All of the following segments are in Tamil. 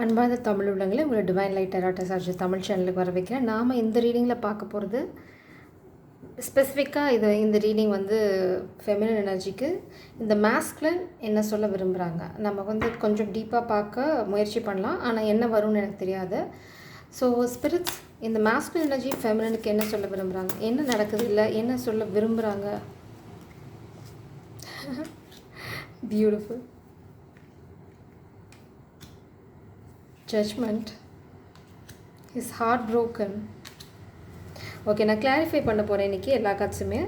அன்பார்ந்த தமிழ் உள்ளங்களை உங்களை டிவைன் லைட் டெராட்டா சார்ஜ் தமிழ் சேனலுக்கு வர வைக்கிறேன். நாம் இந்த ரீடிங்கில் பார்க்க போகிறது ஸ்பெசிஃபிக்காக இந்த ரீடிங் வந்து ஃபெமினன் எனர்ஜிக்கு இந்த மாஸ்குலின் என்ன சொல்ல விரும்புகிறாங்க. நம்ம வந்து கொஞ்சம் டீப்பாக பார்க்க முயற்சி பண்ணலாம், ஆனால் என்ன வரும்னு எனக்கு தெரியாது. ஸோ ஸ்பிரிட்ஸ் இந்த மாஸ்குலின் எனர்ஜி ஃபெமினனுக்கு என்ன சொல்ல விரும்புகிறாங்க, என்ன நடக்குது, இல்லை என்ன சொல்ல விரும்புகிறாங்க. Beautiful judgment, his heart broken. Okay, நான் கிளாரிஃபை பண்ண போகிறேன் இன்றைக்கி எல்லா காட்சுமே.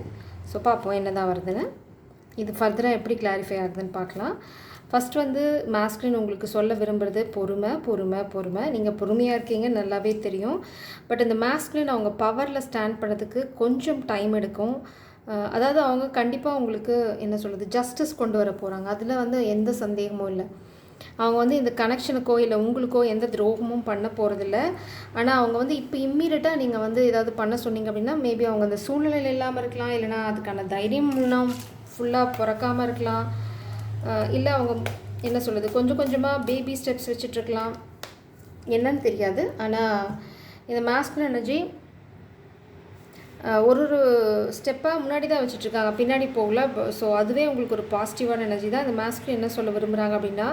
ஸோ பார்ப்போம் என்ன தான் வருதுன்னு. இது ஃபர்தராக எப்படி கிளாரிஃபை ஆகுதுன்னு பார்க்கலாம். ஃபஸ்ட் வந்து மாஸ்குலின் உங்களுக்கு சொல்ல விரும்புகிறது பொறுமை பொறுமை பொறுமை. நீங்கள் பொறுமையாக இருக்கீங்க, நல்லாவே தெரியும். பட் இந்த மாஸ்குலின் அவங்க பவரில் ஸ்டாண்ட் பண்ணுறதுக்கு கொஞ்சம் டைம் எடுக்கும். அதாவது அவங்க கண்டிப்பாக உங்களுக்கு என்ன சொல்கிறது, ஜஸ்டிஸ் கொண்டு வர போகிறாங்க. அதில் வந்து எந்த சந்தேகமும் இல்லை. அவங்க வந்து இந்த கனெக்ஷனுக்கோ இல்லை உங்களுக்கோ எந்த துரோகமும் பண்ண போகிறதில்ல. ஆனால் அவங்க வந்து இப்போ இம்மீடியட்டாக நீங்கள் வந்து ஏதாவது பண்ண சொன்னீங்க அப்படின்னா மேபி அவங்க அந்த சூழ்நிலையில் இல்லாமல் இருக்கலாம், இல்லைனா அதுக்கான தைரியம் இன்னும் ஃபுல்லாக பிறக்காமல் இருக்கலாம், இல்லை அவங்க என்ன சொல்கிறது கொஞ்சம் கொஞ்சமாக பேபி ஸ்டெப்ஸ் வச்சிட்ருக்கலாம், என்னன்னு தெரியாது. ஆனால் இந்த மாஸ்குலின் எனர்ஜி ஒரு ஸ்டெப்பாக முன்னாடி தான் வச்சுட்ருக்காங்க, பின்னாடி போகல. ஸோ அதுவே உங்களுக்கு ஒரு பாசிட்டிவான எனர்ஜி தான். இந்த மாஸ்குலின் என்ன சொல்ல விரும்புகிறாங்க அப்படின்னா,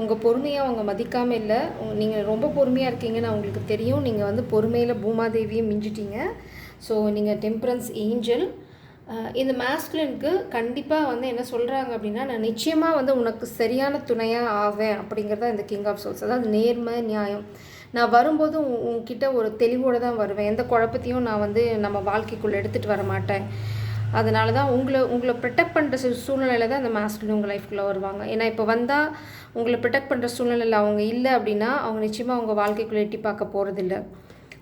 உங்கள் பொறுமையை அவங்க மதிக்காமல் இல்லை, நீங்கள் ரொம்ப பொறுமையாக இருக்கீங்கன்னு அவங்களுக்கு தெரியும். நீங்கள் வந்து பொறுமையில் பூமாதேவியை மிஞ்சிட்டீங்க. ஸோ நீங்கள் டெம்பரன்ஸ் ஏஞ்சல். இந்த மாஸ்குலினுக்கு கண்டிப்பாக வந்து என்ன சொல்கிறாங்க அப்படின்னா, நான் நிச்சயமாக வந்து உனக்கு சரியான துணையாக ஆவேன் அப்படிங்கிறதா இந்த கிங் ஆஃப் சோல்ஸ். அதாவது நேர்மை நியாயம். நான் வரும்போது உங்ககிட்ட ஒரு தெளிவோடு தான் வருவேன். எந்த குழப்பத்தையும் நான் வந்து நம்ம வாழ்க்கைக்குள்ளே எடுத்துகிட்டு வர மாட்டேன். அதனால தான் உங்களை ப்ரொடெக்ட் பண்ணுற சூழ்நிலையில் தான் இந்த மாஸ்குலின் உங்கள் லைஃப்குள்ளே வருவாங்க. ஏன்னா இப்போ வந்தால் உங்களை ப்ரொடெக்ட் பண்ணுற சூழ்நிலையில் அவங்க இல்லை அப்படின்னா அவங்க நிச்சயமாக அவங்க வாழ்க்கைக்குள்ளே எட்டி பார்க்க போகிறதில்ல.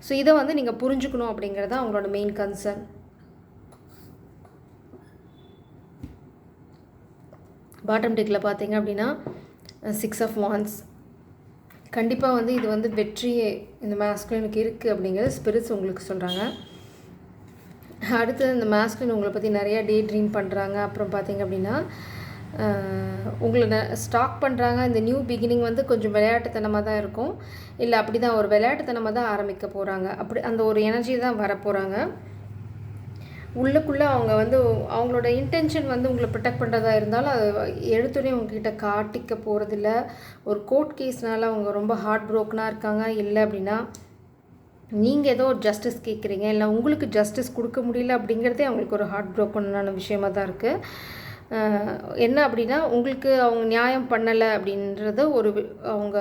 ஸோ இதை வந்து நீங்கள் புரிஞ்சுக்கணும் அப்படிங்கிறது தான் அவங்களோட மெயின் கன்சர்ன். பாட்டம் டெக்கில் பார்த்தீங்க அப்படின்னா 6 ஆஃப் வாண்ட்ஸ். கண்டிப்பாக வந்து இது வந்து வெற்றியே இந்த மாஸ்குலினுக்கு இருக்குது அப்படிங்கிறது ஸ்பிரிட்ஸ் உங்களுக்கு சொல்கிறாங்க. அடுத்து இந்த மாஸ்குலின் உங்களை பற்றி நிறையா டே ட்ரீம் பண்ணுறாங்க. அப்புறம் பார்த்தீங்க அப்படின்னா உங்களை ஸ்டாக் பண்ணுறாங்க. இந்த நியூ பிகினிங் வந்து கொஞ்சம் விளையாட்டுத்தனமாக தான் இருக்கும், இல்லை அப்படி தான் ஒரு விளையாட்டுத்தனமாக தான் ஆரம்பிக்க போகிறாங்க. அப்படி அந்த ஒரு எனர்ஜி தான் வரப்போகிறாங்க. உள்ளுக்குள்ளே அவங்க வந்து அவங்களோட இன்டென்ஷன் வந்து உங்களை ப்ரொடெக்ட் பண்ணுறதா இருந்தாலும் அது எடுத்துடனே உங்ககிட்ட காட்டிக்க போகிறதில்ல. ஒரு கோர்ட் கேஸ்னால அவங்க ரொம்ப ஹார்ட் ப்ரோக்கனாக இருக்காங்க, இல்லை அப்படின்னா நீங்கள் ஏதோ ஒரு ஜஸ்டிஸ் கேட்குறீங்க, இல்லை உங்களுக்கு ஜஸ்டிஸ் கொடுக்க முடியல அப்படிங்கிறதே அவங்களுக்கு ஒரு ஹார்ட் ப்ரோக்கனான விஷயமாக தான் இருக்குது. என்ன அப்படின்னா உங்களுக்கு அவங்க நியாயம் பண்ணலை அப்படின்றது ஒரு அவங்க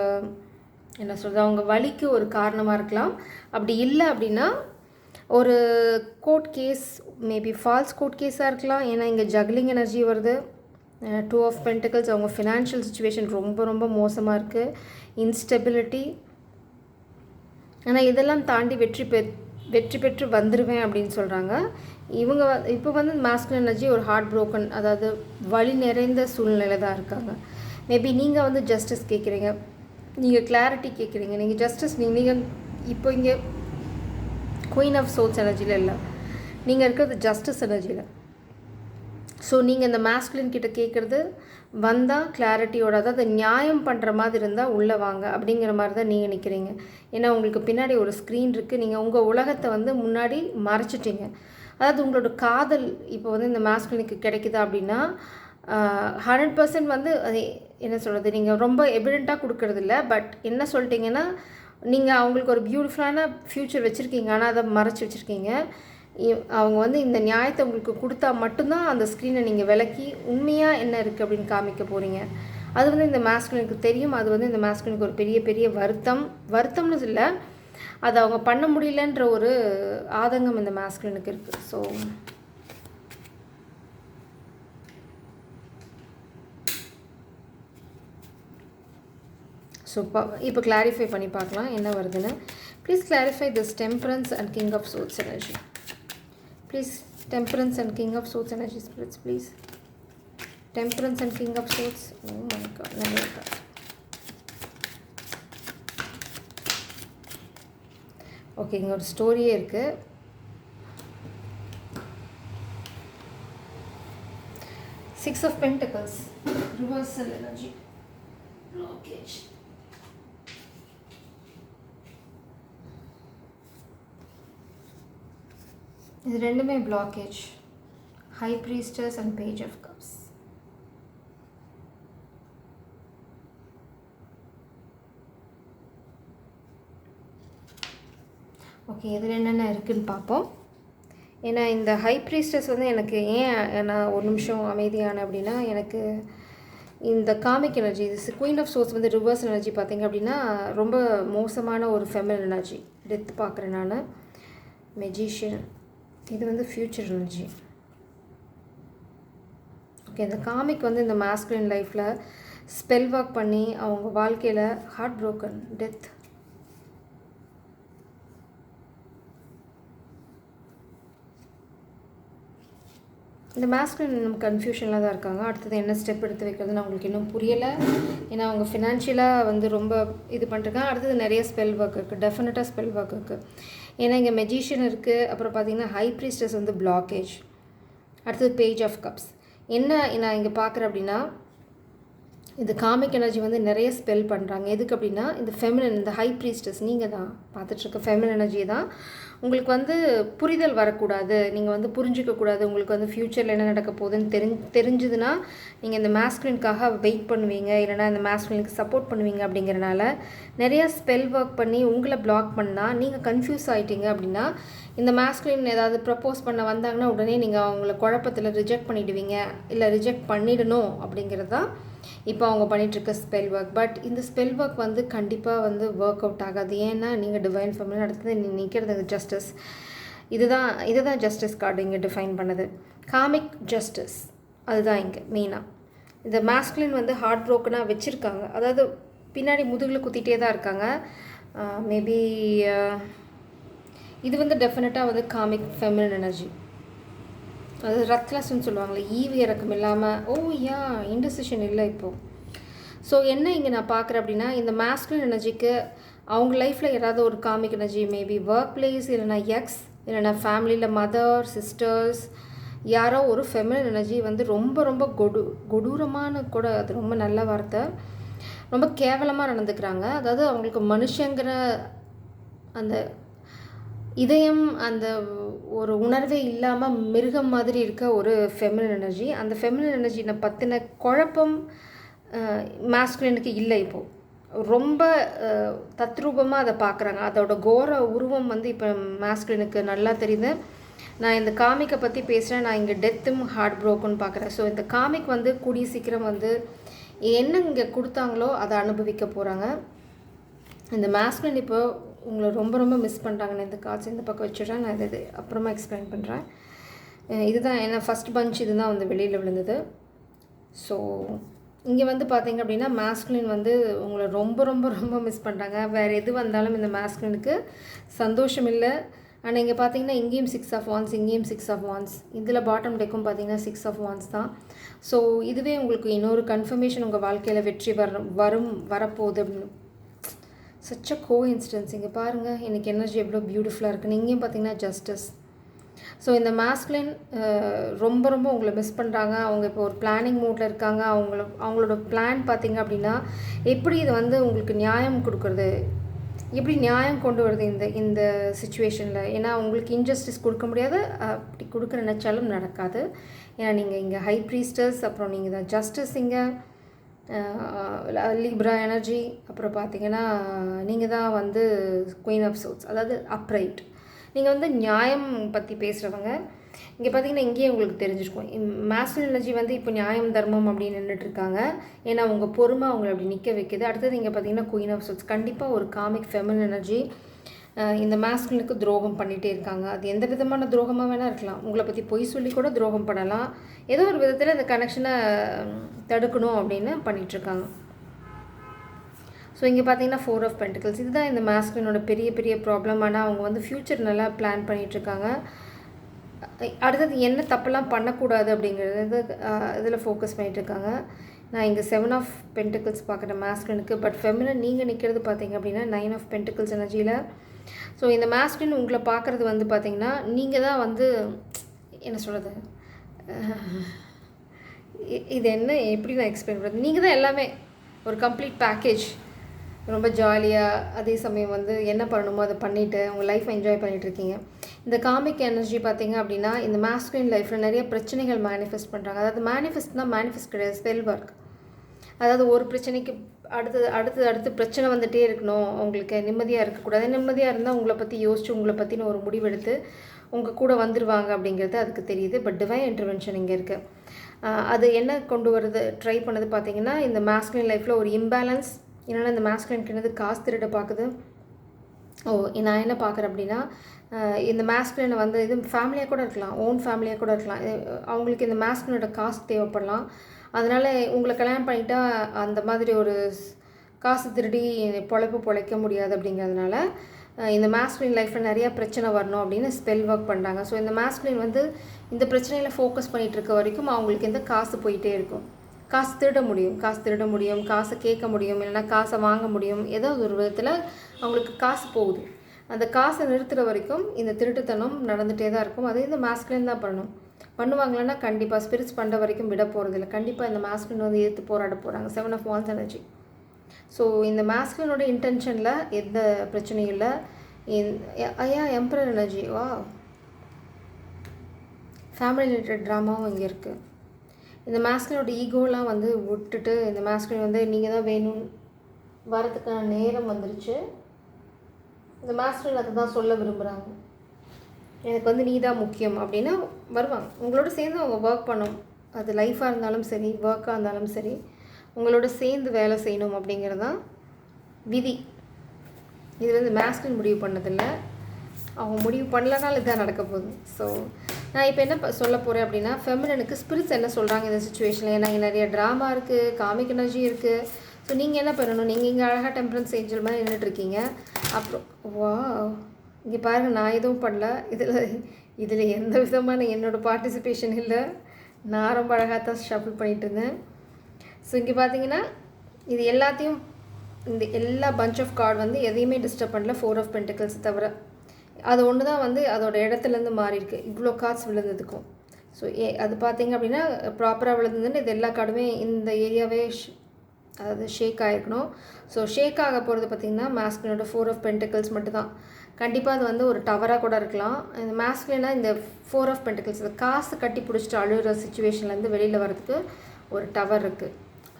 என்ன சொல்கிறது அவங்க வலிக்கு ஒரு காரணமாக இருக்கலாம். அப்படி இல்லை அப்படின்னா ஒரு court case, maybe false court கேஸாக இருக்கலாம். ஏன்னா இங்கே ஜக்லிங் எனர்ஜி வருது. 2 ஆஃப் பென்டிகல்ஸ். அவங்க ஃபினான்ஷியல் சுச்சுவேஷன் ரொம்ப ரொம்ப மோசமாக இருக்குது, இன்ஸ்டெபிலிட்டி. ஆனால் இதெல்லாம் தாண்டி வெற்றி பெற்று வந்துடுவேன் அப்படின்னு சொல்கிறாங்க. இவங்க இப்போ வந்து மாஸ்குலின் எனர்ஜி ஒரு ஹார்ட் ப்ரோக்கன், அதாவது வலி நிறைந்த சூழ்நிலையில் தான் இருக்காங்க. மேபி நீங்கள் வந்து ஜஸ்டிஸ் கேட்குறீங்க, நீங்கள் கிளாரிட்டி கேட்குறீங்க, நீங்கள் ஜஸ்டிஸ் நீங்கள் இப்போ இங்கே குயின் ஆஃப் சோல்ஸ் எனர்ஜியில் இல்லை, நீங்கள் இருக்கிறது ஜஸ்டிஸ் எனர்ஜியில். ஸோ நீங்கள் இந்த மாஸ்குலின் கிட்ட கேட்குறது வந்தால் கிளாரிட்டியோட, அதாவது நியாயம் பண்ணுற மாதிரி இருந்தால் உள்ளே வாங்க அப்படிங்கிற மாதிரி தான் நீங்கள் நிற்கிறீங்க. ஏன்னா உங்களுக்கு பின்னாடி ஒரு ஸ்க்ரீன் இருக்குது, நீங்கள் உங்கள் உலகத்தை வந்து முன்னாடி மறைச்சிட்டிங்க. அதாவது உங்களோட காதல் இப்போ வந்து இந்த மாஸ்குலினுக்கு கிடைக்குதா அப்படின்னா 100% வந்து என்ன சொல்கிறது நீங்கள் ரொம்ப எவிடெண்ட்டாக கொடுக்கறதில்ல. பட் என்ன சொல்லிட்டீங்கன்னா நீங்கள் அவங்களுக்கு ஒரு பியூட்டிஃபுல்லான ஃப்யூச்சர் வச்சுருக்கீங்க, ஆனால் அதை மறைச்சி வச்சுருக்கீங்க. அவங்க வந்து இந்த நியாயத்தை உங்களுக்கு கொடுத்தா மட்டும்தான் அந்த ஸ்க்ரீனை நீங்கள் விலக்கி உண்மையாக என்ன இருக்குது அப்படின்னு காமிக்க போகிறீங்க. அது வந்து இந்த மாஸ்குலினுக்கு தெரியும். அது வந்து இந்த மாஸ்குலினுக்கு ஒரு பெரிய பெரிய வருத்தம்னு இல்லை, அது அவங்க பண்ண முடியலன்ற ஒரு ஆதங்கம் இந்த மாஸ்குலினுக்கு இருக்குது. ஸோ இப்போ கிளாரிஃபை பண்ணி பார்க்கலாம் என்ன வருதுன்னு. Please clarify this temperance and king of souls energy. Please temperance and king of souls energy spirits please. Temperance and king of souls. Oh my god, நிறைய கார்ட்ஸ். ஓகே, இங்கே ஒரு ஸ்டோரியே இருக்குது. Six of Pentacles, reversal energy, blockage. இது ரெண்டுமே blockage. High priestess and page of cups. Okay, இதில் என்னென்ன இருக்குதுன்னு பார்ப்போம். ஏன்னா இந்த ஹை ப்ரீஸ்டர்ஸ் வந்து எனக்கு ஏன் நான் ஒரு நிமிஷம் அமைதியான அப்படின்னா, எனக்கு இந்த காமிக் எனர்ஜி, இது குயின் ஆஃப் சோர்ஸ் வந்து ரிவர்ஸ் எனர்ஜி பார்த்திங்க அப்படின்னா ரொம்ப மோசமான ஒரு ஃபெமினல் எனர்ஜி. டெத் பார்க்குறேன் நான். மெஜிஷியன், இது வந்து ஃப்யூச்சர் எனர்ஜி. ஓகே, இந்த காமிக் வந்து இந்த மாஸ்குலின் லைஃப்பில் ஸ்பெல் ஒர்க் பண்ணி அவங்க வாழ்க்கையில் ஹார்ட் ப்ரோக்கன், டெத். இந்த மாஸ்குலின் நம்ம கன்ஃபியூஷனில் தான் இருக்காங்க. அடுத்தது என்ன ஸ்டெப் எடுத்து வைக்கிறதுன்னு அவங்களுக்கு இன்னும் புரியலை. ஏன்னா அவங்க ஃபினான்ஷியலாக வந்து ரொம்ப இது பண்ணிருக்காங்க. அடுத்தது நிறைய ஸ்பெல் ஒர்க் இருக்குது, டெஃபினட்டாக ஸ்பெல் ஒர்க் இருக்குது. ஏன்னா இங்கே மெஜிஷியன் இருக்குது, அப்புறம் பார்த்திங்கன்னா ஹை ப்ரீஸ்டர்ஸ் வந்து பிளாக்கேஜ், அடுத்தது பேஜ் ஆஃப் கப்ஸ். என்ன நான் இங்கே பார்க்குறேன் அப்படின்னா, இந்த காமிக் எனர்ஜி வந்து நிறைய ஸ்பெல் பண்ணுறாங்க. எதுக்கு அப்படின்னா இந்த ஃபெமினன், இந்த ஹை ப்ரீஸ்டர்ஸ் நீங்கள் தான் பார்த்துட்ருக்க ஃபெமினன் எனர்ஜி தான் உங்களுக்கு வந்து புரிதல் வரக்கூடாது, நீங்கள் வந்து புரிஞ்சிக்கக்கூடாது. உங்களுக்கு வந்து ஃப்யூச்சரில் என்ன நடக்க போகுதுன்னு தெரிஞ்சுதுன்னா நீங்கள் இந்த மாஸ்குலினுக்காக வெயிட் பண்ணுவீங்க, இல்லைனா இந்த மாஸ்குலினுக்கு சப்போர்ட் பண்ணுவீங்க. அப்படிங்கிறனால நிறையா ஸ்பெல் ஒர்க் பண்ணி உங்களை பிளாக் பண்ணால் நீங்கள் கன்ஃபியூஸ் ஆகிட்டீங்க அப்படின்னா, இந்த மாஸ்குலின் ஏதாவது ப்ரப்போஸ் பண்ண வந்தாங்கன்னா உடனே நீங்கள் அவங்கள குழப்பத்தில் ரிஜெக்ட் பண்ணிவிடுவீங்க, இல்லை ரிஜெக்ட் பண்ணிடணும். அப்படிங்கிறது தான் இப்போ அவங்க பண்ணிகிட்ருக்க ஸ்பெல் ஒர்க். பட் இந்த ஸ்பெல் ஒர்க் வந்து கண்டிப்பாக வந்து ஒர்க் அவுட் ஆகாது. ஏன்னா நீங்கள் டிவைன் ஃபெமினன், அடுத்தது நிற்கிறது ஜஸ்டிஸ். இதுதான் ஜஸ்டிஸ் கார்டு இங்கே டிஃபைன் பண்ணது. காமிக் ஜஸ்டிஸ் அதுதான் இங்கே மெயினாக. இந்த மாஸ்குலின் வந்து ஹார்ட் ப்ரோக்கனாக வச்சுருக்காங்க, அதாவது பின்னாடி முதுகில் குத்திட்டே தான் இருக்காங்க. மேபி இது வந்து டெஃபினட்டாக வந்து காமிக் ஃபெமினன் எனர்ஜி. அது ரத்லஸ்ன்னு சொல்லுவாங்களே, ஈவு இறக்கம் இல்லாமல் இன்டெசிஷன் இல்லை இப்போது. ஸோ என்ன இங்கே நான் பார்க்குறேன் அப்படின்னா, இந்த மாஸ்குலின் எனர்ஜிக்கு அவங்க லைஃப்பில் ஏதாவது ஒரு comic energy, maybe work place, இல்லைனா எக்ஸ், இல்லைனா ஃபேமிலியில் மதர், சிஸ்டர்ஸ், யாரோ ஒரு ஃபெமினன் எனர்ஜி வந்து ரொம்ப ரொம்ப கொடூரமான கூட, அது ரொம்ப நல்ல வார்த்தை, ரொம்ப கேவலமாக நடந்துக்கிறாங்க. அதாவது அவங்களுக்கு மனுஷங்கிற அந்த இதயம், அந்த ஒரு உணர்வே இல்லாமல் மிருகம் மாதிரி இருக்க ஒரு ஃபெமினன் எனர்ஜி. அந்த ஃபெமினன் எனர்ஜினை பற்றின குழப்பம் மாஸ்குலினுக்கு இல்லை. இப்போது ரொம்ப தத்ரூபமாக அதை பார்க்குறாங்க. அதோட கோர உருவம் வந்து இப்போ மாஸ்குலினுக்கு நல்லா தெரியுது. நான் இந்த காமிக்கை பற்றி பேசுகிறேன், நான் இங்கே டெத்தும் ஹார்ட் ப்ரோக்குன்னு பார்க்குறேன். ஸோ இந்த காமிக் வந்து கூடிய சீக்கிரம் வந்து என்ன இங்கே கொடுத்தாங்களோ அதை அனுபவிக்க போகிறாங்க. இந்த மாஸ்குலின் இப்போ உங்களை ரொம்ப ரொம்ப மிஸ் பண்ணுறாங்கன்னு இந்த கார்ட்ஸ் இந்த பக்கம் வச்சுட்றேன். நான் இது அப்புறமா எக்ஸ்பிளைன் பண்ணுறேன். இதுதான் என்ன ஃபஸ்ட் பஞ்ச், இதுதான் வந்து வெளியில் விழுந்தது. ஸோ இங்கே வந்து பார்த்திங்க அப்படின்னா மாஸ்குலின் வந்து உங்களை ரொம்ப ரொம்ப ரொம்ப மிஸ் பண்ணுறாங்க. வேறு எது வந்தாலும் இந்த மாஸ்குலினுக்கு சந்தோஷம் இல்லை. ஆனால் இங்கே பார்த்தீங்கன்னா இங்கேயும் 6 ஆஃப் வான்ஸ், இங்கேயும் 6 ஆஃப் வான்ஸ், இதில் பாட்டம் டெக்கும் பார்த்தீங்கன்னா 6 ஆஃப் வான்ஸ் தான். ஸோ இதுவே உங்களுக்கு இன்னொரு கன்ஃபர்மேஷன் உங்கள் வாழ்க்கையில் வெற்றி வரப்போகுது அப்படின்னு. Such a coincidence. இங்கே பாருங்கள் எனக்கு எனர்ஜி எவ்வளோ பியூட்டிஃபுல்லாக இருக்குன்னு. இங்கேயும் பார்த்தீங்கன்னா ஜஸ்டிஸ். ஸோ இந்த மாஸ்குலின் ரொம்ப ரொம்ப உங்களை மிஸ் பண்ணுறாங்க. அவங்க இப்போ ஒரு பிளானிங் மூடில் இருக்காங்க. அவங்களோட பிளான் பார்த்திங்க அப்படின்னா எப்படி இதை வந்து உங்களுக்கு நியாயம் கொடுக்குறது, எப்படி நியாயம் கொண்டு வருது இந்த சுச்சுவேஷனில். ஏன்னா உங்களுக்கு இன்ஜஸ்டிஸ் கொடுக்க முடியாது, அப்படி கொடுக்க நினச்சாலும் நடக்காது. ஏன்னா நீங்கள் இங்கே ஹை ப்ரீஸ்டர்ஸ், அப்புறம் நீங்கள் தான் ஜஸ்டிஸ், இங்கே லிப்ரா எனர்ஜி, அப்புறம் பார்த்தீங்கன்னா நீங்கள் தான் வந்து குயின் ஆஃப் சோர்ட்ஸ், அதாவது அப்ரைட். நீங்கள் வந்து நியாயம் பற்றி பேசுகிறவங்க. இங்கே பார்த்தீங்கன்னா இங்கேயே உங்களுக்கு தெரிஞ்சிருக்கும் மாஸ்குலின் எனர்ஜி வந்து இப்போ நியாயம் தர்மம் அப்படின்னு நின்றுட்டுருக்காங்க. ஏன்னா உங்கள் பொறுமை அவங்களை அப்படி நிற்க வைக்கிது. அடுத்தது இங்கே பார்த்தீங்கன்னா குயின் ஆஃப் சோர்ட்ஸ். கண்டிப்பாக ஒரு காமிக் ஃபெமினன் எனர்ஜி இந்த மாஸ்குலினுக்கு துரோகம் பண்ணிகிட்டே இருக்காங்க. அது எந்த விதமான துரோகமாக வேணால் இருக்கலாம். உங்களை பற்றி பொய் சொல்லி கூட துரோகம் பண்ணலாம். ஏதோ ஒரு விதத்தில் இந்த கனெக்ஷனை தடுக்கணும் அப்படின்னு பண்ணிகிட்ருக்காங்க. ஸோ இங்கே பார்த்தீங்கன்னா 4 ஆஃப் பென்டிகல்ஸ். இதுதான் இந்த மாஸ்குலினோட பெரிய பெரிய ப்ராப்ளம். ஆனால் அவங்க வந்து ஃப்யூச்சர் நல்லா பிளான் பண்ணிகிட்ருக்காங்க. அடுத்தது என்ன தப்பெல்லாம் பண்ணக்கூடாது அப்படிங்கிறது இதில் ஃபோக்கஸ் பண்ணிகிட்ருக்காங்க. நான் இங்கே 7 ஆஃப் பென்டிகல்ஸ் பார்க்குறேன் மாஸ்குலினுக்கு. பட் ஃபெமினன் நீங்கள் நிற்கிறது பார்த்தீங்க அப்படின்னா 9 ஆஃப் பென்டிகல்ஸ் எனர்ஜியில். ஸோ இந்த மாஸ்குலின் உங்களை பார்க்குறது வந்து பார்த்திங்கன்னா நீங்கள் தான் வந்து என்ன சொல்கிறது, இது என்ன எப்படி நான் எக்ஸ்பிளைன் பண்ணுறது, நீங்கள் தான் எல்லாமே ஒரு கம்ப்ளீட் பேக்கேஜ். ரொம்ப ஜாலியாக அதே சமயம் வந்து என்ன பண்ணணுமோ அதை பண்ணிவிட்டு உங்கள் லைஃப் என்ஜாய் பண்ணிகிட்ருக்கீங்க. இந்த காமிக் எனர்ஜி பார்த்தீங்க அப்படின்னா இந்த மாஸ்குலின் லைஃப்பில் நிறைய பிரச்சனைகள் மேனிஃபெஸ்ட் பண்ணுறாங்க. அதாவது மேனிஃபெஸ்ட் கிடையாது, ஸ்பெல் ஒர்க். அதாவது ஒரு பிரச்சனைக்கு அடுத்து பிரச்சனை வந்துகிட்டே இருக்கணும், உங்களுக்கு நிம்மதியாக இருக்கக்கூடாது. நிம்மதியாக இருந்தால் உங்களை பற்றி யோசிச்சு உங்களை பற்றின ஒரு முடிவெடுத்து உங்கள் கூட வந்துடுவாங்க அப்படிங்கிறது அதுக்கு தெரியுது. பட் டிவைன் இன்டர்வென்ஷன் இங்கே இருக்குது. அது என்ன கொண்டு வருது ட்ரை பண்ணது பார்த்தீங்கன்னா இந்த மாஸ்குலின் லைஃப்பில் ஒரு இம்பேலன்ஸ். என்னென்னா இந்த மாஸ்குலினுக்கு என்னது காசு திருட பார்க்குது. நான் என்ன பார்க்குறேன் அப்படின்னா இந்த மாஸ்குலினை வந்து இது ஃபேமிலியாக கூட இருக்கலாம், ஓன் ஃபேமிலியாக கூட இருக்கலாம். அவங்களுக்கு இந்த மாஸ்குலினோட காசு தேவைப்படலாம். அதனால் உங்களை கல்யாணம் பண்ணிட்டா அந்த மாதிரி ஒரு காசு திருடி பொழைக்க முடியாது அப்படிங்கிறதுனால இந்த மாஸ்குலின் லைஃப்பில் நிறையா பிரச்சனை வரணும் அப்படின்னு ஸ்பெல் ஒர்க் பண்ணுறாங்க. ஸோ இந்த மாஸ்குலின் வந்து இந்த பிரச்சனையில் ஃபோக்கஸ் பண்ணிகிட்டு இருக்க வரைக்கும் அவங்களுக்கு இந்த காசு போயிட்டே இருக்கும். காசு திருட முடியும், காசை கேட்க முடியும், இல்லைனா காசை வாங்க முடியும். ஏதாவது ஒரு விதத்தில் அவங்களுக்கு காசு போகுது. அந்த காசை நிறுத்துகிற வரைக்கும் இந்த திருட்டுத்தனம் நடந்துகிட்டே தான் இருக்கும். அது இந்த மாஸ்குலின் தான் பண்ணுவாங்களன்னா கண்டிப்பாக ஸ்பிரிட்ஸ் பண்ணுற வரைக்கும் விட போகிறதில்ல. கண்டிப்பாக இந்த மாஸ்குலின் வந்து எதிர்த்து போராட போகிறாங்க. 7 of Wands எனர்ஜி. ஸோ இந்த மாஸ்குலினோட இன்டென்ஷனில் எந்த பிரச்சனையும் இல்லை. Emperor energy. வா, ஃபேமிலி ரிலேட்டட் ட்ராமாவும் இங்கே இருக்குது. இந்த மாஸ்குலினோட ஈகோலாம் வந்து விட்டுட்டு இந்த மாஸ்குலின் வந்து நீங்கள் தான் வேணும் வரதுக்கான நேரம் வந்துருச்சு. இந்த மாஸ்குலின் அதை தான் சொல்ல விரும்புகிறாங்க. எனக்கு வந்து நீ தான் முக்கியம் அப்படின்னு வருவாங்க. உங்களோட சேர்ந்து அவங்க ஒர்க் பண்ணணும். அது லைஃபாக இருந்தாலும் சரி, ஒர்க்காக இருந்தாலும் சரி, உங்களோட சேர்ந்து வேலை செய்யணும் அப்படிங்கிறது தான் விதி. இது வந்து மாஸ்குலின் முடிவு பண்ணதில்லை, அவங்க முடிவு பண்ணலனாலும் இதுதான் நடக்க போகுது. ஸோ நான் இப்போ என்ன சொல்ல போகிறேன் அப்படின்னா ஃபெமினனுக்கு ஸ்பிரிட்ஸ் என்ன சொல்கிறாங்க இந்த சுச்சுவேஷனில். ஏன்னா இங்கே நிறைய ட்ராமா இருக்குது, காமிக் எனர்ஜி இருக்குது. ஸோ நீங்கள் என்ன பண்ணணும், நீங்கள் இங்கே அழகாக டெம்பரன்ஸ் ஏஞ்சல் மாதிரி நின்றுட்டுருக்கீங்க. அப்புறம் வா, இங்கே பாருங்கள், நான் எதுவும் பண்ணல. இதில் எந்த விதமான என்னோடய பார்ட்டிசிபேஷன் இல்லை. நான் ரொம்ப அழகாக தான் ஷஃபிள் பண்ணிகிட்டு இருந்தேன். ஸோ இங்கே பார்த்தீங்கன்னா இது எல்லாத்தையும் இந்த எல்லா பஞ்ச் ஆஃப் கார்டு வந்து எதையுமே டிஸ்டர்ப் பண்ணல, 4 of Pentacles தவிர. அது ஒன்று தான் வந்து அதோட இடத்துலேருந்து மாறி இருக்கு, இவ்வளோ கார்ட்ஸ் விழுந்ததுக்கும். ஸோ அது பார்த்தீங்க அப்படின்னா ப்ராப்பராக விழுந்ததுன்னு இது எல்லா கார்டுமே இந்த ஏரியாவே அதாவது ஷேக் ஆகிருக்கணும். ஸோ ஷேக் ஆக போகிறது பார்த்திங்கன்னா மாஸ்குலினோட 4 of Pentacles மட்டும்தான். கண்டிப்பாக அது வந்து ஒரு டவராக கூட இருக்கலாம். இந்த மாஸ்குலினாக இந்த 4 of Pentacles இந்த காசு கட்டி பிடிச்சிட்டு அழுகிற சுச்சுவேஷன்லேருந்து வெளியில் வரதுக்கு ஒரு டவர் இருக்குது.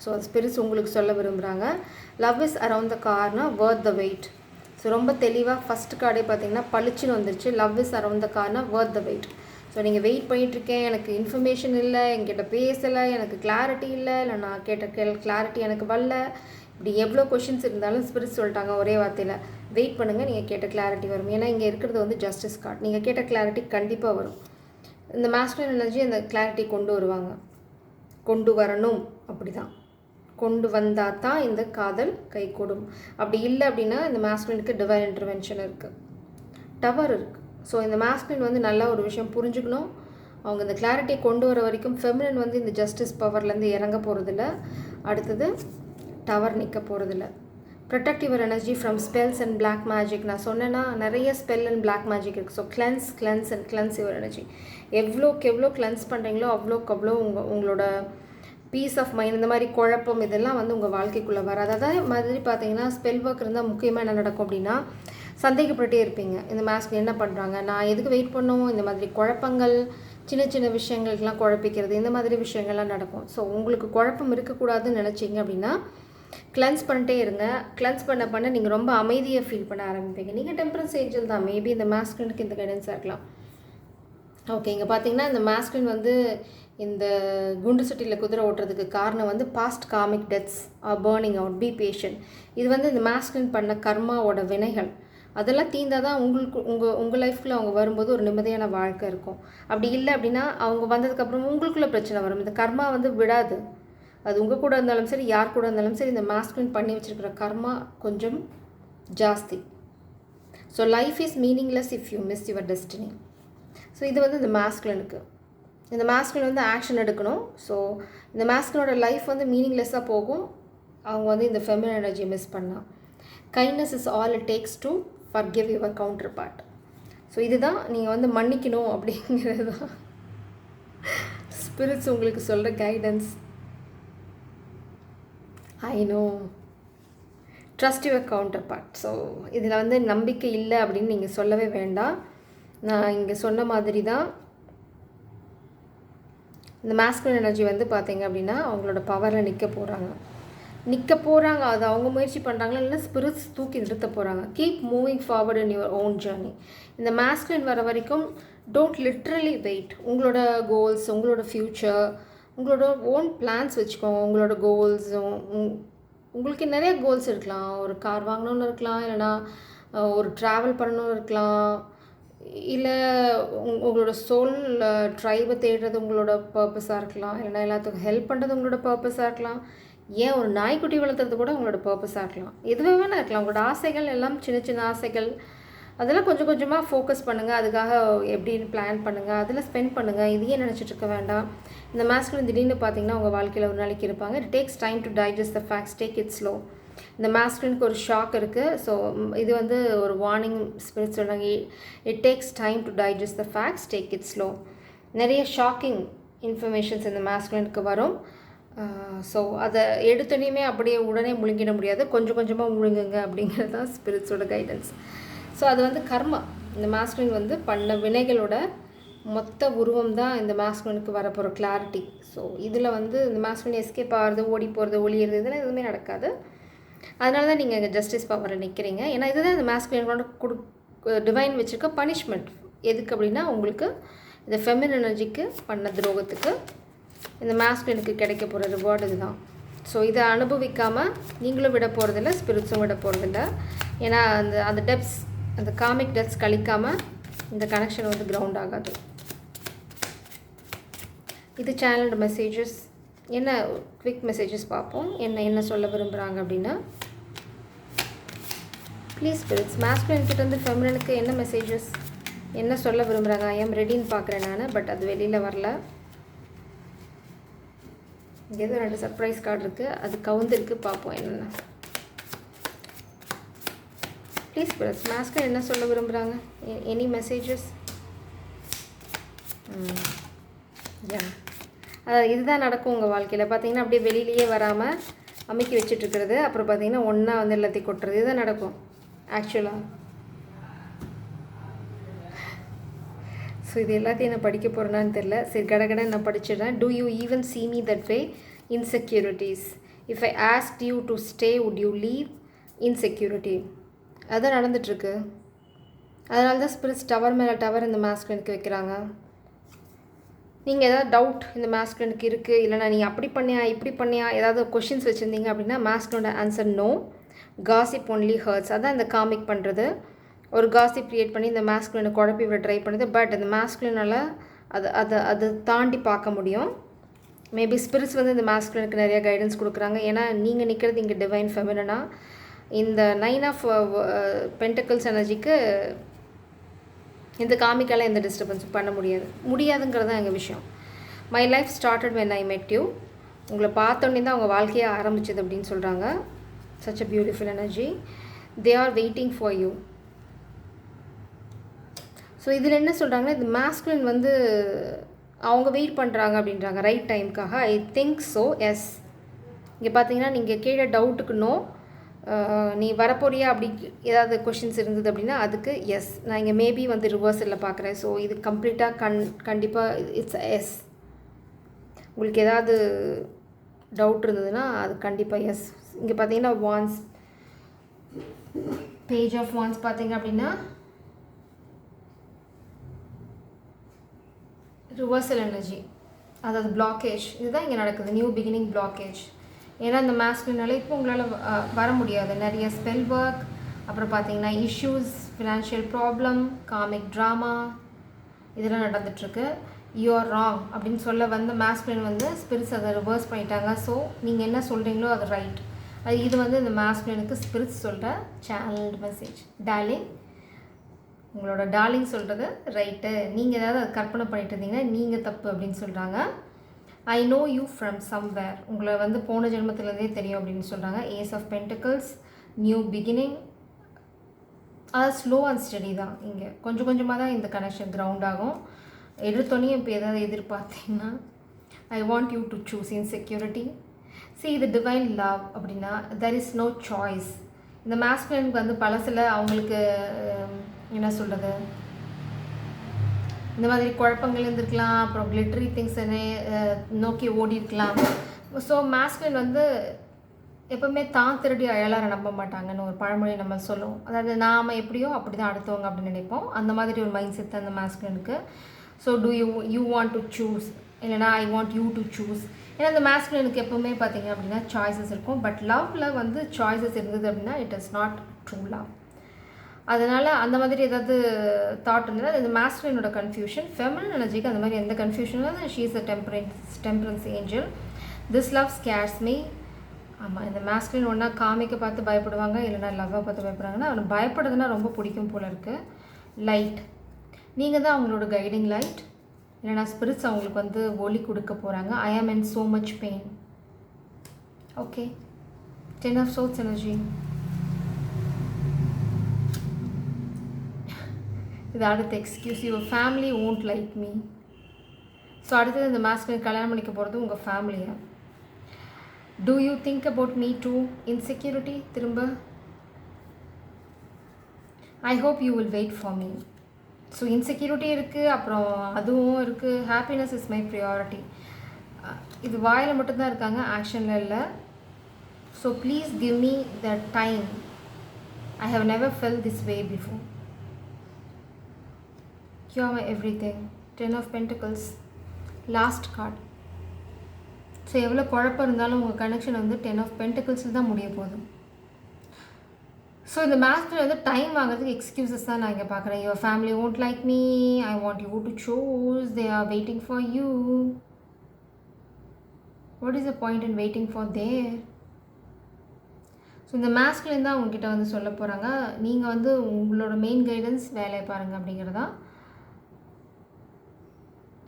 ஸோ அது ஸ்பிரிட்ஸ் உங்களுக்கு சொல்ல விரும்புகிறாங்க. Love is around the corner worth the wait. So ரொம்ப தெளிவாக ஃபஸ்ட் கார்டே பார்த்தீங்கன்னா பளிச்சுன்னு வந்துருச்சு. Love is around the corner worth the wait. So நீங்கள் வெயிட் பண்ணிகிட்ருக்கேன், எனக்கு இன்ஃபர்மேஷன் இல்லை, என்கிட்ட பேசலை, எனக்கு கிளாரிட்டி இல்லை நான் கேட்ட கிளாரிட்டி எனக்கு வரல, இப்படி எவ்வளோ கொஷின்ஸ் இருந்தாலும் ஸ்பிரிட்ஸ் சொல்லிட்டாங்க ஒரே வார்த்தையில் வெயிட் பண்ணுங்கள், நீங்கள் கேட்ட கிளாரிட்டி வரும். ஏன்னா இங்கே இருக்கிறது வந்து ஜஸ்டிஸ் கார்டு. நீங்கள் கேட்ட கிளாரிட்டி கண்டிப்பாக வரும். இந்த மாஸ்குலின் எனர்ஜி அந்த கிளாரிட்டி கொண்டு வரணும். அப்படி தான் கொண்டு வந்தால் தான் இந்த காதல் கைகூடும். அப்படி இல்லை அப்படின்னா இந்த மாஸ்குலினுக்கு டிவைன் இன்டர்வென்ஷன் இருக்குது, டவர் இருக்குது. ஸோ இந்த மாஸ்குலின் வந்து நல்லா ஒரு விஷயம் புரிஞ்சுக்கணும். அவங்க இந்த கிளாரிட்டியை கொண்டு வர வரைக்கும் ஃபெமினின் வந்து இந்த ஜஸ்டிஸ் பவர்லேருந்து இறங்க போகிறதில்ல. அடுத்தது டவர் நிற்க போகிறதில்ல. Protect your energy from spells and black magic. நான் சொன்னேன்னா நிறைய ஸ்பெல் அண்ட் பிளாக் மேஜிக் இருக்குது. So cleanse your energy. எவ்வளோக்கு எவ்வளோ கிளென்ஸ் பண்ணுறீங்களோ அவ்வளோக்கு அவ்வளோ உங்களோட பீஸ் ஆஃப் மைண்ட், இந்த மாதிரி குழப்பம் இதெல்லாம் வந்து உங்கள் வாழ்க்கைக்குள்ளே வராது. அதே மாதிரி பார்த்தீங்கன்னா ஸ்பெல் ஒர்க் இருந்தால் முக்கியமாக என்ன நடக்கும் அப்படின்னா சந்தேகப்பட்டே இருப்பீங்க. இந்த மாஸ்க் என்ன பண்ணுறாங்க, நான் எதுக்கு வெயிட் பண்ணுவோம், இந்த மாதிரி குழப்பங்கள், சின்ன சின்ன விஷயங்களுக்கெல்லாம் குழப்பிக்கிறது, இந்த மாதிரி விஷயங்கள்லாம் நடக்கும். ஸோ உங்களுக்கு குழப்பம் இருக்கக்கூடாதுன்னு நினச்சிங்க அப்படின்னா கிளென்ஸ் பண்ணிட்டே இருங்க. கிளென்ஸ் பண்ண நீங்கள் ரொம்ப அமைதியை ஃபீல் பண்ண ஆரம்பிப்பீங்க. நீங்கள் டெம்பரன்ஸ் ஏஞ்சல் தான், மேபி இந்த மாஸ்குலினுக்கு இந்த கைடன்ஸாக இருக்கலாம். ஓகே, இங்கே பார்த்தீங்கன்னா இந்த மாஸ்குலின் வந்து இந்த குண்டு சட்டியில் குதிரை ஓட்டுறதுக்கு காரணம் வந்து past karmic debts are burning out, be patient. இது வந்து இந்த மாஸ்குலின் பண்ண கர்மாவோட வினைகள். அதெல்லாம் தீர்ந்தால் தான் உங்கள் லைஃப்பில் அவங்க வரும்போது ஒரு நிம்மதியான வாழ்க்கை இருக்கும். அப்படி இல்லை அப்படின்னா அவங்க வந்ததுக்கப்புறம் உங்களுக்குள்ளே பிரச்சனை வரும். இந்த கர்மா வந்து விடாது. அது உங்கள் கூட இருந்தாலும் சரி, யார் கூட இருந்தாலும் சரி, இந்த மாஸ்குலின் பண்ணி வச்சுருக்கிற கர்மா கொஞ்சம் ஜாஸ்தி. So life is meaningless if you miss your destiny. So இது வந்து இந்த மாஸ்குலினுக்கு. இந்த மாஸ்குலின் வந்து ஆக்ஷன் எடுக்கணும். ஸோ இந்த மாஸ்குலினோட லைஃப் வந்து மீனிங்லெஸ்ஸாக போகும் அவங்க வந்து இந்த ஃபெமினின் எனர்ஜியை மிஸ் பண்ணால். Kindness is all it takes to forgive your counterpart. So இதுதான் நீங்கள் வந்து மன்னிக்கணும் அப்படிங்கிறது தான் ஸ்பிரிட்ஸ் உங்களுக்கு சொல்கிற guidance. I know, trust your counterpart. So இதில் வந்து நம்பிக்கை இல்லை அப்படின்னு நீங்கள் சொல்லவே வேண்டாம். நான் இங்கே சொன்ன மாதிரி தான் இந்த மாஸ்குலின் எனர்ஜி வந்து பார்த்தீங்க அப்படின்னா அவங்களோட பவரில் நிற்க போகிறாங்க. அது அவங்க முயற்சி பண்ணுறாங்களா இல்லை ஸ்பிரிட்ஸ் தூக்கி நிறுத்த போகிறாங்க. Keep moving forward in your own journey. இந்த மாஸ்குலின் வர வரைக்கும் டோன்ட் லிட்ரலி வெயிட். உங்களோட கோல்ஸ், உங்களோட ஃப்யூச்சர், உங்களோட ஓன் பிளான்ஸ் வச்சுக்கோங்க. உங்களோட கோல்ஸ், உங்களுக்கு நிறைய கோல்ஸ் இருக்கலாம். ஒரு கார் வாங்கணுன்னு இருக்கலாம், இல்லைனா ஒரு ட்ராவல் பண்ணணுன்னு இருக்கலாம், இல்லை உங்களோட சோல் ட்ரைவை தேடுறது உங்களோட பர்பஸாக இருக்கலாம், இல்லைனா எல்லாத்துக்கும் ஹெல்ப் பண்ணுறது உங்களோட பர்பஸாக இருக்கலாம், ஏன் ஒரு நாய்க்குட்டி வளர்த்துறது கூட உங்களோட பர்பஸாக இருக்கலாம். எதுவே வேணால் இருக்கலாம். உங்களோட ஆசைகள் எல்லாம் சின்ன சின்ன ஆசைகள், அதெல்லாம் கொஞ்சம் கொஞ்சமாக ஃபோக்கஸ் பண்ணுங்கள். அதுக்காக எப்படின்னு பிளான் பண்ணுங்கள், அதில் ஸ்பெண்ட் பண்ணுங்கள். இதையே நினச்சிட்டு இருக்க வேண்டாம். இந்த மாஸ்குலின் திடீர்னு பார்த்தீங்கன்னா உங்கள் வாழ்க்கையில் ஒரு நாளைக்கு இருப்பாங்க. It takes time to digest the facts, take it slow. இந்த மாஸ்குலினுக்கு ஒரு ஷாக் இருக்குது. ஸோ இது வந்து ஒரு வார்னிங் ஸ்பிரிட் சொல்கிறாங்க. It takes time to digest the facts, take it slow. நிறைய ஷாக்கிங் இன்ஃபர்மேஷன்ஸ் இந்த மாஸ்குலினுக்கு வரும். ஸோ அதை எடுத்தோடையுமே அப்படியே உடனே முழுங்கிட முடியாது. கொஞ்சம் கொஞ்சமாக முழுங்குங்க அப்படிங்கிறது தான் ஸ்பிரிட்ஸோட கைடன்ஸ். ஸோ அது வந்து கர்மா. இந்த மாஸ்குலின் வந்து பண்ண வினைகளோட மொத்த உருவம் தான் இந்த மாஸ்குலினுக்கு வரப்போகிற கிளாரிட்டி. ஸோ இதில் வந்து இந்த மாஸ்குலின் எஸ்கேப் ஆகிறது, ஓடி போகிறது, ஒளியிறது, இதெல்லாம் எதுவுமே நடக்காது. அதனால தான் நீங்கள் இங்கே ஜஸ்டிஸ் பவரில் நிற்கிறீங்க. ஏன்னா இதுதான் இந்த மாஸ்குலினோட டிவைன் வச்சுருக்க பனிஷ்மெண்ட். எதுக்கு அப்படின்னா உங்களுக்கு இந்த ஃபெமின் எனர்ஜிக்கு பண்ண துரோகத்துக்கு இந்த மாஸ்குலினுக்கு கிடைக்க போகிற ரிவார்டு இதுதான். ஸோ இதை அனுபவிக்காமல் நீங்களும் விட போகிறதில்ல, ஸ்பிரிட்ஸும் விட போகிறதில்ல. ஏன்னா அந்த டெப்ஸ், அந்த காமிக் டெப்ஸ் கழிக்காமல் இந்த கனெக்ஷன் வந்து கிரவுண்ட் ஆகாது. இது சேனலோட மெசேஜஸ். என்ன குவிக் மெசேஜஸ் பார்ப்போம். என்ன சொல்ல விரும்புகிறாங்க அப்படின்னா, ப்ளீஸ் ஸ்பிரிட்ஸ், மாஸ்குலின் கிட்டேருந்து ஃபெமினனுக்கு என்ன மெசேஜஸ், என்ன சொல்ல விரும்புகிறாங்க. ஐ எம் ரெடின்னு பார்க்குறேன் நான், பட் அது வெளியில் வரல. இங்கே ஏதோ 2 சர்ப்ரைஸ் கார்டு இருக்குது, அது கவுந்திருக்கு, பார்ப்போம் என்னென்ன. ப்ளீஸ் ஸ்பிரிட்ஸ், மாஸ்குலின் என்ன சொல்ல விரும்புகிறாங்க. Any messages. யா, இதுதான் நடக்கும் உங்கள் வாழ்க்கையில். பார்த்தீங்கன்னா அப்படியே வெளியிலேயே வராமல் அமைக்கி வச்சுட்ருக்கிறது, அப்புறம் பார்த்தீங்கன்னா ஒன்றா வந்து எல்லாத்தையும் கொட்டுறது, இதுதான் நடக்கும் ஆக்சுவலாக. ஸோ இது எல்லாத்தையும் நான் படிக்க போகிறேன்னான்னு தெரில. சரி, கடகடை நான் படிச்சிடுறேன். Do you even see me that way? Insecurities. If I asked you to stay, would you leave? Insecurity. அதான் நடந்துகிட்ருக்கு. அதனால தான் ஸ்பிரிட்ஸ் டவர் மேலே டவர் இந்த மாஸ்குலினுக்கு வைக்கிறாங்க. நீங்கள் ஏதாவது டவுட் இந்த மாஸ்குலினுக்கு இருக்குது, இல்லைனா நீங்கள் அப்படி பண்ணியா இப்படி பண்ணியா ஏதாவது கொஷின்ஸ் வச்சுருந்தீங்க அப்படின்னா மாஸ்குலினோட answer no. Gossip only hurts. அதான் இந்த காமிக் பண்ணுறது. ஒரு காசிப் க்ரியேட் பண்ணி இந்த மாஸ்குலினை குழப்பி விட ட்ரை பண்ணுது. பட் இந்த மாஸ்குலினால் அது தாண்டி பார்க்க முடியும். மேபி ஸ்பிரிட்ஸ் வந்து இந்த மாஸ்குலினுக்கு நிறைய கைடன்ஸ் கொடுக்குறாங்க. ஏன்னா நீங்கள் நிற்கிறது இங்கே டிவைன் ஃபெமினா. இந்த 9 ஆஃப் பென்டக்கிள்ஸ் எனர்ஜிக்கு இந்த காமிக்கால எந்த டிஸ்டர்பன்ஸும் பண்ண முடியாதுங்கிறது தான் எங்கள் விஷயம். My life started when I மெட் யூ. உங்களை பார்த்தோன்னே தான் அவங்க வாழ்க்கையை ஆரம்பிச்சது அப்படின்னு சொல்கிறாங்க. Such a beautiful energy. They are waiting for you. So இதில் என்ன சொல்கிறாங்கன்னா, இந்த மாஸ்குலின் வந்து அவங்க வெயிட் பண்ணுறாங்க அப்படின்றாங்க ரைட் டைமுக்காக. I think so, yes. இங்கே பார்த்தீங்கன்னா நீங்கள் கீழே டவுட்டுக்கு நோ, நீ வரப்போறியா அப்படி ஏதாவது கொஷின்ஸ் இருந்தது அப்படின்னா அதுக்கு எஸ். நான் இங்கே மேபி வந்து ரிவர்சலில் பார்க்குறேன். ஸோ இது கம்ப்ளீட்டாக கண்டிப்பாக இட்ஸ் எஸ். உங்களுக்கு ஏதாவது டவுட் இருந்ததுன்னா அது கண்டிப்பாக எஸ். இங்கே பார்த்தீங்கன்னா வான்ஸ், பேஜ் ஆஃப் வான்ஸ் பார்த்தீங்க அப்படின்னா ரிவர்சல் எனர்ஜி, அதாவது பிளாக்கேஜ். இதுதான் இங்கே நடக்குது, நியூ பிகினிங் பிளாக்கேஜ். ஏன்னா இந்த மாஸ்குலினால இப்போ உங்களால் வர முடியாது. நிறைய ஸ்பெல் ஒர்க், அப்புறம் பார்த்தீங்கன்னா issues, financial problem, comic drama, இதெல்லாம் நடந்துகிட்ருக்கு. யூ ஆர் ராங் அப்படின்னு சொல்ல வந்த மாஸ்குலின் வந்து ஸ்பிரிட்ஸ் அதை ரிவர்ஸ் பண்ணிட்டாங்க. ஸோ நீங்கள் என்ன சொல்கிறீங்களோ அது ரைட். இது வந்து இந்த மாஸ்குலினுக்கு ஸ்பிரிட்ஸ் சொல்கிற சேனல்டு மெசேஜ். டார்லிங், உங்களோட டார்லிங் சொல்கிறது ரைட்டு. நீங்கள் ஏதாவது அது கற்பனை பண்ணிட்டு இருந்தீங்கன்னா நீங்கள் தப்பு அப்படின்னு சொல்கிறாங்க. I know you from somewhere. உங்களை வந்து போன ஜென்மத்துலேருந்தே தெரியும் அப்படின்னு சொல்கிறாங்க. Ace of pentacles, new beginning. அது ஸ்லோ அண்ட் ஸ்டடி தான். இங்கே கொஞ்சம் கொஞ்சமாக தான் இந்த கனெக்ஷன் கிரவுண்ட் ஆகும். எடுத்தோன்னே இப்போ எதாவது எதிர்பார்த்தீங்கன்னா I want you to choose insecurity. See the divine love அப்படின்னா there is no choice. இந்த மாஸ்குலினுக்கு வந்து பழசில் அவங்களுக்கு என்ன சொல்கிறது, இந்த மாதிரி குழப்பங்கள் இருந்திருக்கலாம், அப்புறம் கிளிட்டரி திங்ஸ் நோக்கி ஓடி இருக்கலாம். ஸோ மாஸ்குலின் வந்து எப்போவுமே தான் திருடி அயலாரை நம்ப மாட்டாங்கன்னு ஒரு பழமொழி நம்ம சொல்லுவோம். அதாவது நாம் எப்படியோ அப்படி தான் அடுத்தவங்க அப்படின்னு நினைப்போம். அந்த மாதிரி ஒரு மைண்ட் செட் அந்த மாஸ்குலினுக்கு. So you want to choose, இல்லைனா I want you to choose. ஏன்னா இந்த மாஸ்குலினுக்கு எப்போவுமே பார்த்தீங்க அப்படின்னா சாய்ஸஸ் இருக்கும். பட் லவ்வில் வந்து சாய்ஸஸ் இருந்தது அப்படின்னா it is not true love. அதனால் அந்த மாதிரி ஏதாவது தாட் இருந்ததுன்னா இந்த மாஸ்குலினோட கன்ஃபியூஷன். ஃபெமினின் எனர்ஜிக்கு அந்த மாதிரி எந்த கன்ஃபியூஷனும் she is a temperance angel. This love scares me. ஆமாம், இந்த மாஸ்குலின் ஒன்றா காமிக்க பார்த்து பயப்படுவாங்க, இல்லைனா லவ்வை பார்த்து பயப்படுறாங்கன்னா அவனை பயப்படுறதுனா ரொம்ப பிடிக்கும் போல இருக்குது. லைட், நீங்கள் தான் அவங்களோட கைடிங் லைட், இல்லைனா ஸ்பிரிட்ஸ் அவங்களுக்கு வந்து ஒளி கொடுக்க போகிறாங்க. ஐ ஆம் in so much pain. Okay, 10 of Swords energy. இது அடுத்த excuse, your family won't like me. So அடுத்தது இந்த மாஸ்குலின் கல்யாணம் பண்ணிக்க போகிறது உங்கள் ஃபேமிலியை. Do you think about me too? Insecurity திரும்ப. I hope you will wait for me. So insecurity இருக்குது, அப்புறம் அதுவும் இருக்குது. Happiness is my priority. இது வாயில் மட்டும்தான் இருக்காங்க, ஆக்ஷனில் இல்லை. So please give me the time. I have never felt this way before. You are my everything. 10 of Pentacles. Last card. So எவ்வளோ குழப்பம் இருந்தாலும் உங்கள் கனெக்ஷன் வந்து 10 of Pentacles தான் முடிய போகுது. ஸோ இந்த மேட்ச்சில் வந்து டைம் ஆகிறதுக்கு எக்ஸ்கியூசஸ் தான் நான் இங்கே பார்க்குறேன். Your family won't like me, I want you to choose, they are waiting for you. What is the point in waiting for their? So இந்த மாஸ்குலின் தான் உங்ககிட்ட வந்து சொல்ல போகிறாங்க, நீங்கள் வந்து உங்களோட மெயின் கைடன்ஸ் வேலையை பாருங்கள் அப்படிங்கிறதா.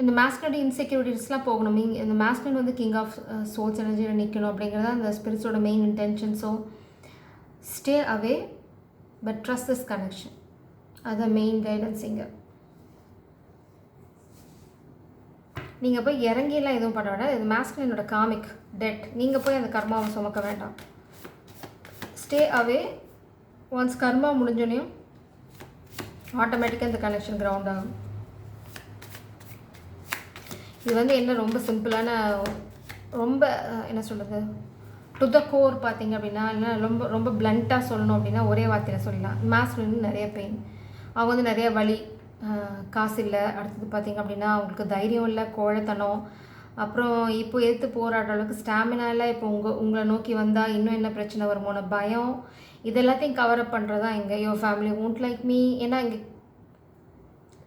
இந்த மாஸ்குலின் இன்செக்யூரிட்டிஸ்லாம் போகணும். இந்த மாஸ்குலின் வந்து கிங் ஆஃப் சோல்ஸ் எனர்ஜியில் நிற்கணும் அப்படிங்கிறதா அந்த ஸ்பிரிட்ஸோட main intention. So stay away but trust this connection. அதுதான் மெயின் கைடன்ஸ் இங்கே. நீங்கள் போய் இறங்கிலாம் எதுவும் பண்ண வேண்டாம். இது மாஸ்குலினோட காமிக் டெட். நீங்கள் போய் அந்த கர்மாவை சுமக்க வேண்டாம். Stay away. ஒன்ஸ் கர்மா முடிஞ்சோனையும் ஆட்டோமேட்டிக்காக இந்த கனெக்ஷன் கிரவுண்ட் ஆகும். இது வந்து என்ன ரொம்ப சிம்பிளான, ரொம்ப என்ன சொல்கிறது, டு த கோர் பார்த்தீங்க அப்படின்னா, இல்லைனா ரொம்ப ரொம்ப பிளண்ட்டாக சொல்லணும் அப்படின்னா ஒரே வார்த்தையில் சொல்லலாம். மாஸ்குலின் நிறைய பெயின், அவங்க வந்து நிறைய வலி, காசு இல்லை. அடுத்தது பார்த்திங்க அப்படின்னா அவங்களுக்கு தைரியம் இல்லை, கோழைத்தனம், அப்புறம் இப்போ எதிர்த்து போராடுற அளவுக்கு ஸ்டாமினா இல்லை. இப்போ உங்களை நோக்கி வந்தால் இன்னும் என்ன பிரச்சனை வருமோன பயம், இது எல்லாத்தையும் கவரப் பண்ணுறதா இங்கே your family won't like me. ஏன்னா இங்கே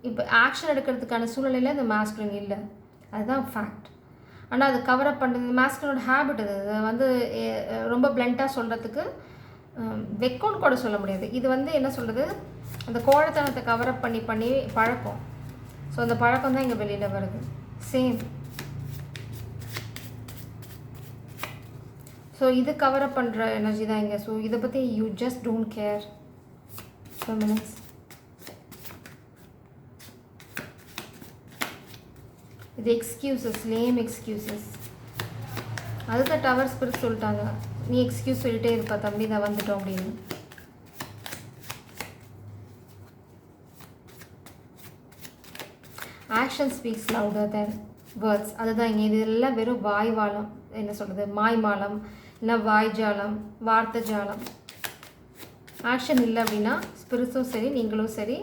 இப்போ ஆக்ஷன் எடுக்கிறதுக்கான சூழ்நிலையில் இந்த மாஸ்குலின் இல்லை, அதுதான் ஃபேக்ட். ஆனால் அது கவரப் பண்ணுறது மாஸ்குலினோட ஹேபிட். அது வந்து ரொம்ப பிளண்ட்டாக சொல்கிறதுக்கு வெக்கோன்னு கூட சொல்ல முடியாது. இது வந்து என்ன சொல்கிறது, அந்த கோழைத்தனத்தை கவரப் பண்ணி பண்ணி பழக்கம். ஸோ அந்த பழக்கம் தான் இங்கே வெளியில் வருது. சேம். ஸோ இது கவரப் பண்ணுற எனர்ஜி தான் இங்கே. ஸோ இதை பற்றி you just don't care. 2 minutes. இது எக்ஸ்கியூசஸ், லேம் எக்ஸ்கியூசஸ். அதுதான் டவர் ஸ்பிரிட் சொல்லிட்டாங்க, நீ எக்ஸ்கியூஸ் சொல்லிட்டே இருப்பா தம்பி, இதை வந்துட்டோம் அப்படின்னு. ஆக்ஷன் ஸ்பீக்ஸ் லவுடர் தென் வேர்ட்ஸ். அதுதான் இங்கே. இது எல்லாம் வெறும் வாய்வாலம், என்ன சொல்கிறது, மாய்மாலம், இல்லை வாய்ஜாலம், வார்த்தை ஜாலம். ஆக்ஷன் இல்லை அப்படின்னா ஸ்பிரிட்ஸும் சரி நீங்களும் சரி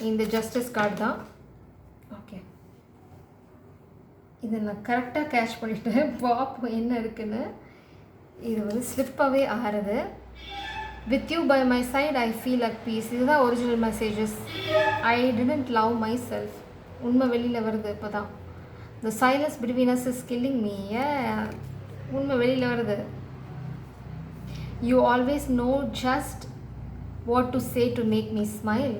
இந்த ஜஸ்டிஸ் கார்டு தான். ஓகே, இதை நான் கரெக்டாக கேட்ச் பண்ணிவிட்டேன். பார்ப்போம் என்ன இருக்குன்னு. இது வந்து ஸ்லிப்பாகவே ஆறுது. With you by my side I feel at peace. இதுதான் original messages. I didn't love myself. உண்மை வெளியில் வருது இப்போ தான். The silence between us is killing me. உண்மை வெளியில் வருது. You always know just what to say to make me smile.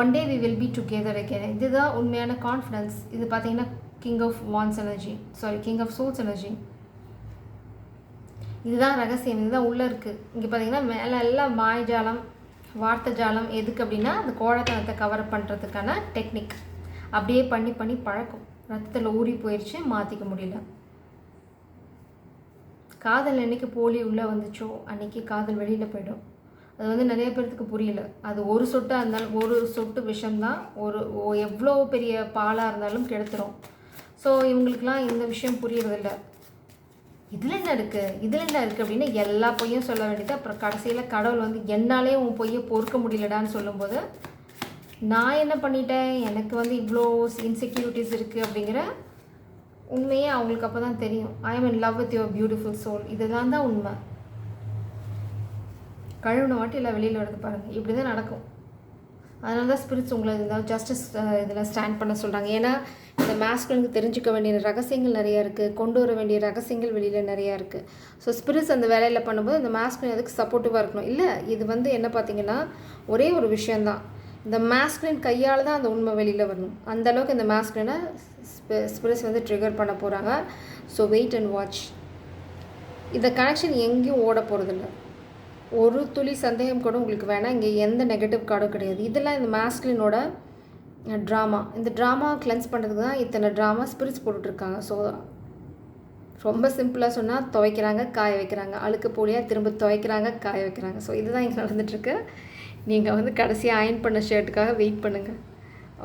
One day we will be together again. இதுதான் உண்மையான கான்ஃபிடன்ஸ். இது பார்த்தீங்கன்னா king of wands energy, sorry king of souls energy. இதுதான் ரகசியம், இதுதான் உள்ளே இருக்குது. இங்கே பார்த்தீங்கன்னா மேலே எல்லாம் மாய்ஜாலம், வார்த்தை ஜாலம். எதுக்கு அப்படின்னா அந்த கோழைத்தனத்தை கவர் பண்ணுறதுக்கான டெக்னிக். அப்படியே பண்ணி பண்ணி பழக்கம் ரத்தத்தில் ஊறி போயிடுச்சு, மாற்றிக்க முடியல. காதல் என்னைக்கு போலி உள்ளே வந்துச்சோ அன்றைக்கி காதல் வெளியில் போயிடும். அது வந்து நிறைய பேர்த்துக்கு புரியல. அது ஒரு சொட்டாக இருந்தாலும், ஒரு சொட்டு விஷம்தான் எவ்வளோ பெரிய பாலாக இருந்தாலும் கெடுத்துரும். ஸோ இவங்களுக்கெல்லாம் இந்த விஷயம் புரியறதில்ல. இதில் என்ன இருக்குது அப்படின்னு எல்லா பொய்யும் சொல்ல வேண்டியது. அப்புறம் கடைசியில் கடவுள் வந்து என்னாலே உன் பொய்யை பொறுக்க முடியலடான்னு சொல்லும்போது, நான் என்ன பண்ணிட்டேன், எனக்கு வந்து இவ்வளோ இன்செக்யூரிட்டிஸ் இருக்குது அப்படிங்கிற உண்மையே அவங்களுக்கு அப்போ தான் தெரியும். I am in love with your beautiful soul. இதுதான் தான் உண்மை. கழுவுன வாட்டி எல்லாம் வெளியில் வருது பாருங்கள். இப்படி தான் நடக்கும். அதனால தான் ஸ்பிரிட்ஸ் உங்களை இருந்தால் ஜஸ்டிஸ் இதில் ஸ்டாண்ட் பண்ண சொல்கிறாங்க. ஏன்னா இந்த மாஸ்குலனுக்கு தெரிஞ்சுக்க வேண்டிய ரகசியங்கள் நிறையா இருக்குது, கொண்டு வர வேண்டிய ரகசியங்கள் வெளியில் நிறையா இருக்குது. ஸோ ஸ்பிரிட்ஸ் அந்த வேலையில் பண்ணும்போது இந்த மாஸ்குலன் அதுக்கு சப்போர்ட்டிவாக இருக்கணும். இல்லை இது வந்து என்ன பார்த்தீங்கன்னா ஒரே ஒரு விஷயந்தான், இந்த மாஸ்குலின் கையால் தான் அந்த உண்மை வெளியில் வரணும். அந்தளவுக்கு இந்த மாஸ்குலினை ஸ்பிரிட்ஸ் வந்து ட்ரிகர் பண்ண போகிறாங்க. So wait and watch. இந்த கனெக்ஷன் எங்கேயும் ஓட போகிறதில்ல. ஒரு துளி சந்தேகம் கூட உங்களுக்கு வேணாம். இங்கே எந்த நெகட்டிவ் கார்டும் கிடையாது. இதெல்லாம் இந்த மாஸ்குலினோட ட்ராமா. இந்த ட்ராமா கிளென்ஸ் பண்ணுறதுக்கு தான் இத்தனை ட்ராமா ஸ்பிரிட்ஸ் போட்டுட்ருக்காங்க. ஸோ ரொம்ப சிம்பிளாக சொன்னால் துவைக்கிறாங்க, காய வைக்கிறாங்க, அழுக்கு போலியாக திரும்ப துவைக்கிறாங்க, காய வைக்கிறாங்க. ஸோ இதுதான் இங்கே நடந்துகிட்ருக்கு. நீங்கள் வந்து கடைசியாக அயன் பண்ண ஷர்ட்டுக்காக வெயிட் பண்ணுங்கள்.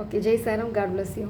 ஓகே, ஜெய் சாரம், காட் பிளஸ் யூ.